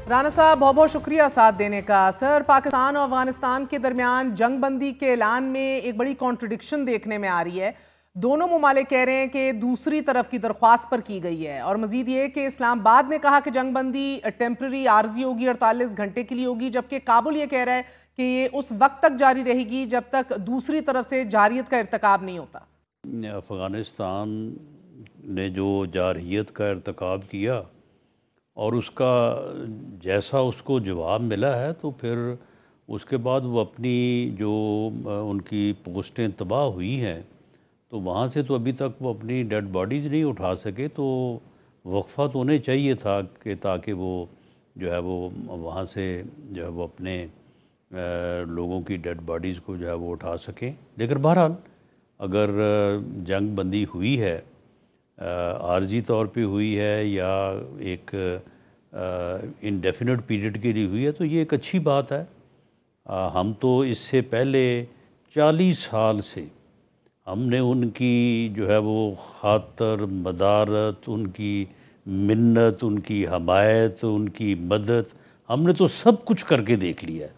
رانا صاحب بہت بہت شکریہ ساتھ دینے کا۔ سر، پاکستان اور افغانستان کے درمیان جنگ بندی کے اعلان میں ایک بڑی کانٹرڈکشن دیکھنے میں آ رہی ہے۔ دونوں ممالک کہہ رہے ہیں کہ دوسری طرف کی درخواست پر کی گئی ہے، اور مزید یہ کہ اسلام آباد نے کہا کہ جنگ بندی ٹیمپرری عارضی ہوگی، 48 گھنٹے کے لیے ہوگی، جبکہ کابل یہ کہہ رہا ہے کہ یہ اس وقت تک جاری رہے گی جب تک دوسری طرف سے جارحیت کا ارتکاب نہیں ہوتا۔ افغانستان نے جو جارحیت کا ارتکاب کیا اور اس کا جیسا اس کو جواب ملا ہے، تو پھر اس کے بعد وہ اپنی جو ان کی پوسٹیں تباہ ہوئی ہیں، تو وہاں سے تو ابھی تک وہ اپنی ڈیڈ باڈیز نہیں اٹھا سکے، تو وقفہ تو انہیں چاہیے تھا کہ تاکہ وہ جو ہے وہ وہاں سے جو ہے وہ اپنے لوگوں کی ڈیڈ باڈیز کو جو ہے وہ اٹھا سکیں۔ لیکن بہرحال اگر جنگ بندی ہوئی ہے، عارضی طور پہ ہوئی ہے یا ایک انڈیفینٹ پیریڈ کے لیے ہوئی ہے، تو یہ ایک اچھی بات ہے۔ ہم تو اس سے پہلے 40 سال سے ہم نے ان کی جو ہے وہ خاطر مدارت، ان کی منت، ان کی حمایت، ان کی مدد، ہم نے تو سب کچھ کر کے دیکھ لیا ہے،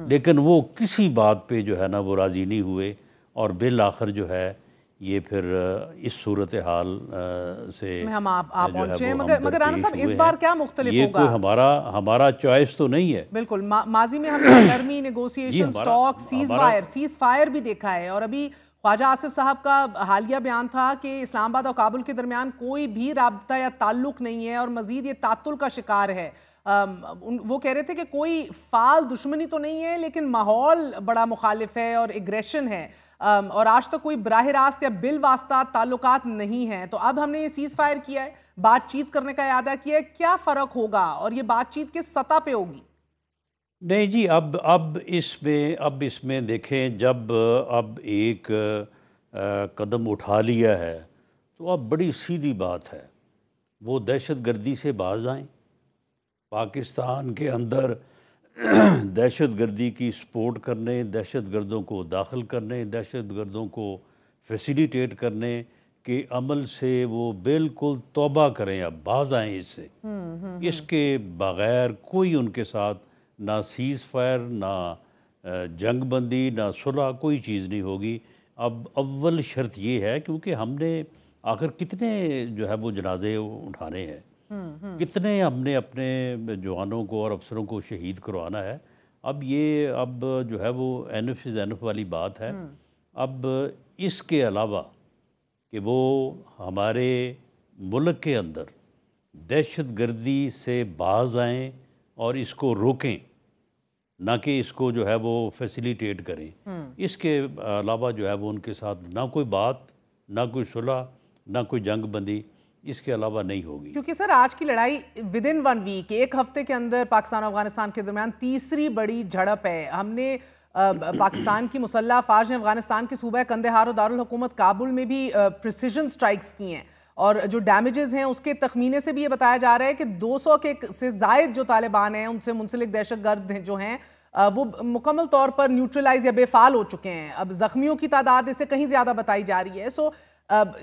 لیکن وہ کسی بات پہ جو ہے نا وہ راضی نہیں ہوئے، اور بالآخر جو ہے یہ پھر اس صورتحال سے ہم آپ جو ہے پہنچے ہیں، وہ ہم مگر رانا درپیش صاحب اس ہوئے بار ہیں۔ کیا مختلف یہ ہوگا؟ کوئی ہمارا چوائس تو نہیں ہے۔ بالکل، ماضی میں ہم نے نرمی، جی نیگوسیشن، سٹاک، سیز فائر بھی دیکھا ہے، اور ابھی خواجہ آصف صاحب کا حالیہ بیان تھا کہ اسلام آباد اور کابل کے درمیان کوئی بھی رابطہ یا تعلق نہیں ہے، اور مزید یہ تعطل کا شکار ہے۔ وہ کہہ رہے تھے کہ کوئی فعال دشمنی تو نہیں ہے، لیکن ماحول بڑا مخالف ہے اور ایگریشن ہے، اور آج تک کوئی براہ راست یا بالواسطہ تعلقات نہیں ہیں۔ تو اب ہم نے یہ سیز فائر کیا ہے، بات چیت کرنے کا ارادہ کیا ہے، کیا فرق ہوگا اور یہ بات چیت کس سطح پہ ہوگی؟ نہیں جی، اب اس میں دیکھیں، جب اب ایک قدم اٹھا لیا ہے تو اب بڑی سیدھی بات ہے، وہ دہشت گردی سے باز آئیں، پاکستان کے اندر دہشت گردی کی سپورٹ کرنے، دہشت گردوں کو داخل کرنے، دہشت گردوں کو فیسیلیٹیٹ کرنے کے عمل سے وہ بالکل توبہ کریں، اب باز آئیں اس سے۔ اس کے بغیر کوئی ان کے ساتھ نہ سیز فائر، نہ جنگ بندی، نہ صلح، کوئی چیز نہیں ہوگی۔ اب اول شرط یہ ہے، کیونکہ ہم نے آخر کتنے جو ہے وہ جنازے اٹھانے ہیں، کتنے ہم نے اپنے جوانوں کو اور افسروں کو شہید کروانا ہے۔ اب جو ہے وہ اینف از اینف والی بات ہے۔ اب اس کے علاوہ کہ وہ ہمارے ملک کے اندر دہشت گردی سے باز آئیں اور اس کو روکیں، نہ کہ اس کو جو ہے وہ فیسیلیٹیٹ کریں۔ اس کے علاوہ جو ہے وہ ان کے ساتھ نہ کوئی بات، نہ کوئی صلح، نہ کوئی جنگ بندی، اس کے علاوہ نہیں ہوگی۔ کیونکہ سر آج کی لڑائی ودن 1 ویک، ایک ہفتے کے اندر پاکستان اور افغانستان کے درمیان تیسری بڑی جھڑپ ہے۔ ہم نے پاکستان کی مسلح افواج نے افغانستان کے صوبہ قندھار اور دارالحکومت کابل میں بھی پریسیجن سٹرائکس کی ہیں، اور جو ڈیمیجز ہیں اس کے تخمینے سے بھی یہ بتایا جا رہا ہے کہ 200 کے سے زائد جو طالبان ہیں، ان سے منسلک دہشت گرد جو ہیں، وہ مکمل طور پر نیوٹرلائز یا بے فعال ہو چکے ہیں۔ اب زخمیوں کی تعداد اس سے کہیں زیادہ بتائی جا رہی ہے۔ سو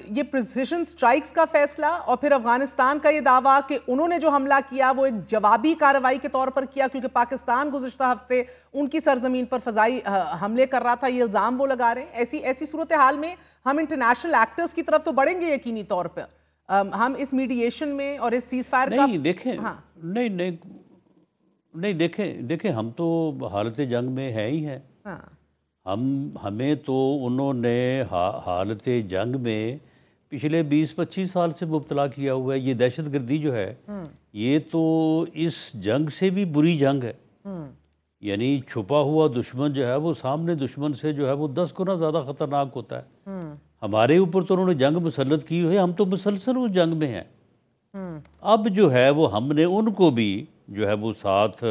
یہ پریسیجن سٹرائکس کا فیصلہ، اور پھر افغانستان کا یہ دعویٰ کہ انہوں نے جو حملہ کیا وہ ایک جوابی کارروائی کے طور پر کیا، کیونکہ پاکستان گزشتہ ہفتے ان کی سرزمین پر فضائی حملے کر رہا تھا، یہ الزام وہ لگا رہے ہیں۔ ایسی صورتحال میں ہم انٹرنیشنل ایکٹرز کی طرف تو بڑھیں گے یقینی طور پر، ہم اس میڈییشن میں اور اس سیز فائر کا نہیں دیکھیں ہم تو حالت جنگ میں ہیں ہی ہیں۔ ہمیں تو انہوں نے حالت جنگ میں پچھلے 20-25 سال سے مبتلا کیا ہوا ہے۔ یہ دہشت گردی جو ہے، یہ تو اس جنگ سے بھی بری جنگ ہے۔ یعنی چھپا ہوا دشمن جو ہے وہ سامنے دشمن سے جو ہے وہ 10 گنا زیادہ خطرناک ہوتا ہے۔ ہمارے اوپر تو انہوں نے جنگ مسلط کی ہوئی ہے، ہم تو مسلسل اس جنگ میں ہیں۔ اب جو ہے وہ ہم نے ان کو بھی جو ہے وہ ساتھ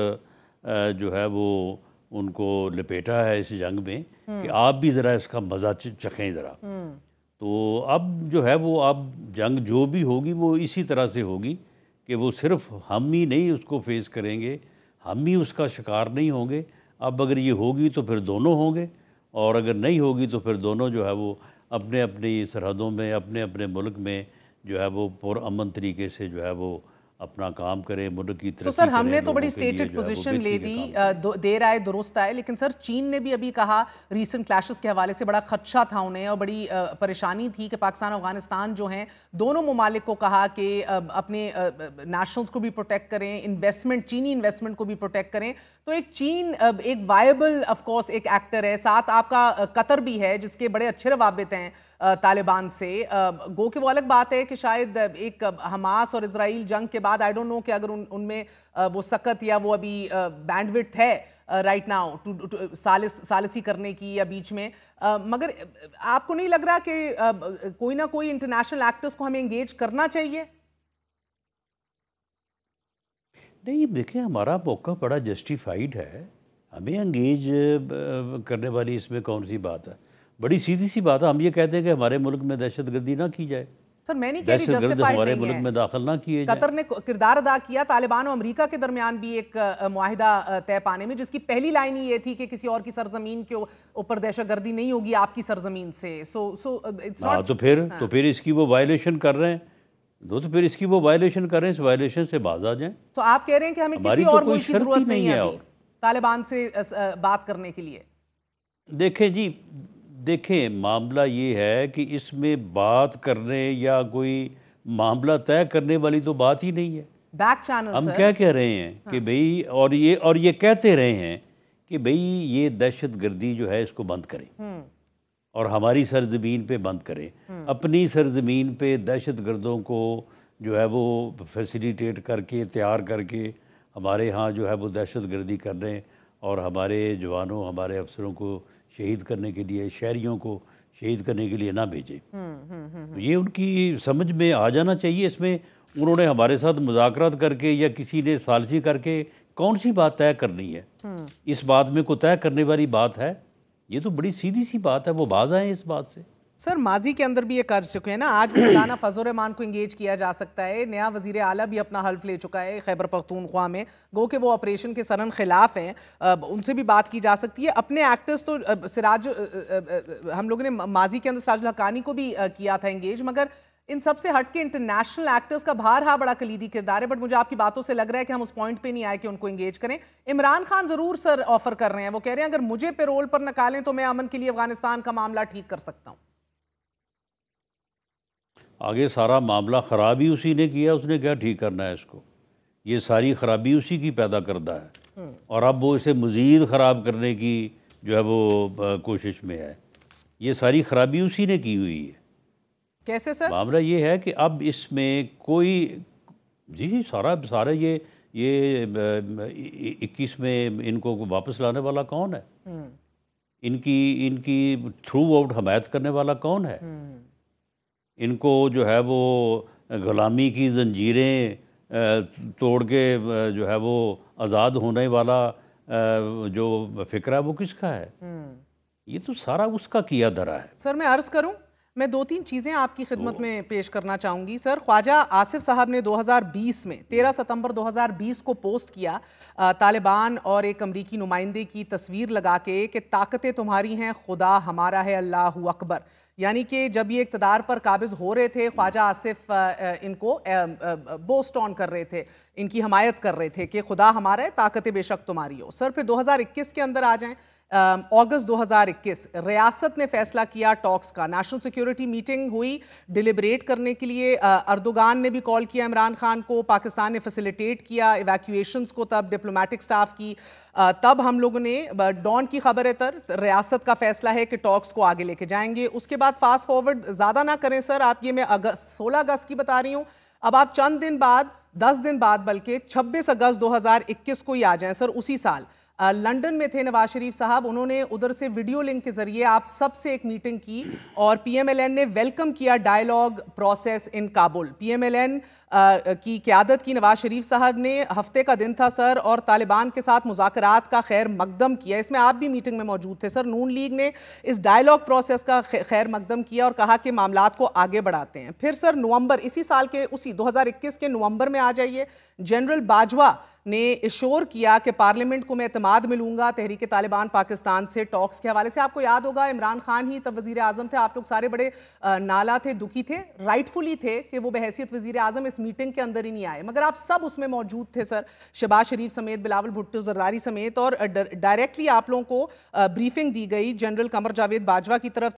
جو ہے وہ ان کو لپیٹا ہے اس جنگ میں، کہ آپ بھی ذرا اس کا مزہ چکھیں ذرا۔ تو اب جو ہے وہ اب جنگ جو بھی ہوگی وہ اسی طرح سے ہوگی کہ وہ صرف ہم ہی نہیں اس کو فیس کریں گے، ہم ہی اس کا شکار نہیں ہوں گے۔ اب اگر یہ ہوگی تو پھر دونوں ہوں گے، اور اگر نہیں ہوگی تو پھر دونوں جو ہے وہ اپنے اپنی سرحدوں میں، اپنے اپنے ملک میں جو ہے وہ پرامن طریقے سے جو ہے وہ اپنا کام کریں، ملک کی ترقی سر کریں، ہم نے تو لوگوں بڑی کے لیے سٹیٹڈ جو ہے وہ پوزیشن لے بیسک دی، کام کریں۔ دیر آئے درست آئے، لیکن سر چین نے بھی ابھی کہا، ریسنٹ کلیشز کے حوالے سے بڑا خدشہ تھا انہیں اور بڑی پریشانی تھی کہ پاکستان افغانستان جو ہیں دونوں ممالک کو کہا کہ اپنے نیشنلز کو بھی پروٹیکٹ کریں، انویسٹمنٹ، چینی انویسٹمنٹ کو بھی پروٹیکٹ کریں۔ تو ایک چین ایک وائبل آف کورس ایک ایکٹر ہے، ساتھ آپ کا قطر بھی ہے جس کے بڑے اچھے روابط ہیں طالبان سے، گو کہ وہ الگ بات ہے کہ شاید ایک حماس اور اسرائیل جنگ کے بعد آئی ڈونٹ نو کہ اگر ان میں وہ سکت یا وہ ابھی بینڈ وڈتھ ہے رائٹ ناؤ ثالثی کرنے کی یا بیچ میں، مگر آپ کو نہیں لگ رہا کہ کوئی نہ کوئی انٹرنیشنل ایکٹرز کو ہمیں انگیج کرنا چاہیے؟ نہیں دیکھیں، ہمارا موقع بڑا جسٹیفائیڈ ہے، ہمیں انگیج کرنے والی اس میں کون سی بات ہے؟ بڑی سیدھی سی بات ہے، ہم یہ کہتے ہیں کہ ہمارے ملک میں دہشت گردی نہ کی جائے، سر میں نہیں کہہ رہی دہشت گرد جسٹیفائیڈ ہمارے نہیں ملک ہے، میں داخل نہ کیے جائیں۔ قطر نے کردار ادا کیا طالبان و امریکہ کے درمیان بھی ایک معاہدہ طے پانے میں، جس کی پہلی لائن ہی یہ تھی کہ کسی اور کی سرزمین کے اوپر دہشت گردی نہیں ہوگی آپ کی سرزمین سے۔ ہاں تو پھر اس کی وہ وائلیشن کر رہے ہیں، تو پھر اس کی وہ وائلیشن کر رہے ہیں، اس وائلیشن سے باز آ جائیں۔ تو آپ کہہ رہے ہیں کہ ہمیں کسی اور ملک کی ضرورت نہیں ہے ابھی طالبان سے بات کرنے کے لیے؟ دیکھیں معاملہ یہ ہے کہ اس میں بات کرنے یا کوئی معاملہ طے کرنے والی تو بات ہی نہیں ہے۔ بیک چینل ہم سر کیا کہہ رہے ہیں کہ بھئی اور یہ کہتے رہے ہیں کہ بھئی یہ دہشت گردی جو ہے اس کو بند کریں اور ہماری سرزمین پہ بند کریں، اپنی سرزمین پہ دہشت گردوں کو جو ہے وہ فیسیلیٹیٹ کر کے تیار کر کے ہمارے ہاں جو ہے وہ دہشت گردی کر رہے ہیں اور ہمارے جوانوں، ہمارے افسروں کو شہید کرنے کے لیے، شہریوں کو شہید کرنے کے لیے نہ بھیجیں۔ یہ ان کی سمجھ میں آ جانا چاہیے۔ اس میں انہوں نے ہمارے ساتھ مذاکرات کر کے یا کسی نے ثالثی کر کے کون سی بات طے کرنی ہے؟ اس بات میں کوئی طے کرنے والی بات ہے؟ یہ تو بڑی سیدھی سی بات ہے، وہ باز آئیں اس بات سے۔ سر ماضی کے اندر بھی یہ کر چکے ہیں نا، آج بھی مولانا فضل الرحمان کو انگیج کیا جا سکتا ہے، نیا وزیر اعلیٰ بھی اپنا حلف لے چکا ہے خیبر پختونخوا میں، گو کہ وہ آپریشن کے سرن خلاف ہیں، ان سے بھی بات کی جا سکتی ہے۔ اپنے ایکٹرز تو ہم لوگوں نے ماضی کے اندر سراج الحقانی کو بھی کیا تھا انگیج، مگر ان سب سے ہٹ کے انٹرنیشنل ایکٹرز کا بہرحال بڑا کلیدی کردار ہے، بٹ مجھے آپ کی باتوں سے لگ رہا ہے کہ ہم اس پوائنٹ پہ نہیں آئے کہ ان کو انگیج کریں۔ عمران خان ضرور سر آفر کر رہے ہیں، وہ کہہ رہے ہیں اگر مجھے پیرول پر نکالیں تو میں امن کے لیے افغانستان کا معاملہ ٹھیک کر سکتا ہوں۔ آگے سارا معاملہ خرابی اسی نے کیا، اس نے کیا ٹھیک کرنا ہے اس کو؟ یہ ساری خرابی اسی کی پیدا کردہ ہے اور اب وہ اسے مزید خراب کرنے کی جو ہے وہ کوشش میں ہے۔ یہ ساری خرابی اسی نے کی ہوئی ہے۔ کیسے سر؟ معاملہ یہ ہے کہ اب اس میں کوئی سارا یہ 21 میں ان کو واپس لانے والا کون ہے؟ ان کی تھرو آؤٹ حمایت کرنے والا کون ہے؟ ان کو جو ہے وہ غلامی کی زنجیریں توڑ کے جو ہے وہ آزاد ہونے والا جو فکر ہے وہ کس کا ہے؟ یہ تو سارا اس کا کیا دھرا ہے۔ سر میں عرض کروں، میں 2-3 چیزیں آپ کی خدمت میں پیش کرنا چاہوں گی۔ سر خواجہ آصف صاحب نے 2020 میں 13 ستمبر 2020 کو پوسٹ کیا طالبان اور ایک امریکی نمائندے کی تصویر لگا کے کہ طاقتیں تمہاری ہیں، خدا ہمارا ہے، اللہ اکبر۔ یعنی کہ جب یہ اقتدار پر قابض ہو رہے تھے، خواجہ آصف ان کو بوسٹ آن کر رہے تھے، ان کی حمایت کر رہے تھے کہ خدا ہمارا ہے، طاقتیں بے شک تمہاری ہو۔ سر پھر 2021 کے اندر آ جائیں، اگست 2021 ریاست نے فیصلہ کیا ٹاکس کا، نیشنل سیکیورٹی میٹنگ ہوئی ڈیلیبریٹ کرنے کے لیے، اردوغان نے بھی کال کیا عمران خان کو، پاکستان نے فیسیلیٹیٹ کیا ایویکویشنز کو، تب ڈپلومیٹک سٹاف کی، تب ہم لوگوں نے ڈان کی خبر ہے ریاست کا فیصلہ ہے کہ ٹاکس کو آگے لے کے جائیں گے۔ اس کے بعد فاسٹ فارورڈ زیادہ نہ کریں سر، آپ یہ میں 16 اگست کی بتا رہی ہوں، اب آپ چند دن بعد، 10 دن بعد بلکہ 26 اگست 2021 کو ہی آ جائیں سر، اسی سال لنڈن میں تھے نواز شریف صاحب، انہوں نے ادھر سے ویڈیو لنک کے ذریعے آپ سب سے ایک میٹنگ کی اور پی ایم ایل این نے ویلکم کیا dialogue process in Kabul. P M L N کی قیادت کی نواز شریف صاحب نے، ہفتے کا دن تھا سر، اور طالبان کے ساتھ مذاکرات کا خیر مقدم کیا۔ اس میں آپ بھی میٹنگ میں موجود تھے سر۔ نون لیگ نے اس ڈائیلاگ پروسیس کا خیر مقدم کیا اور کہا کہ معاملات کو آگے بڑھاتے ہیں۔ پھر سر نومبر اسی سال کے، اسی 2021 کے نومبر میں آ جائیے، جنرل باجوہ نے اشور کیا کہ پارلیمنٹ کو میں اعتماد ملوں گا تحریک طالبان پاکستان سے ٹاکس کے حوالے سے. آپ کو یاد ہوگا عمران خان ہی تب وزیر اعظم تھے, آپ لوگ سارے بڑے نالا تھے, دکھی تھے, رائٹ فلی تھے کہ وہ بحیثیت وزیر اعظم اس میٹنگ کے اندر ہی نہیں آئے, مگر آپ سب اس میں موجود تھے سر, شہباز شریف سمیت, بلاول بھٹو زرداری سمیت, اور ڈائریکٹلی آپ لوگوں کو بریفنگ دی گئی جنرل قمر جاوید باجوہ کی طرف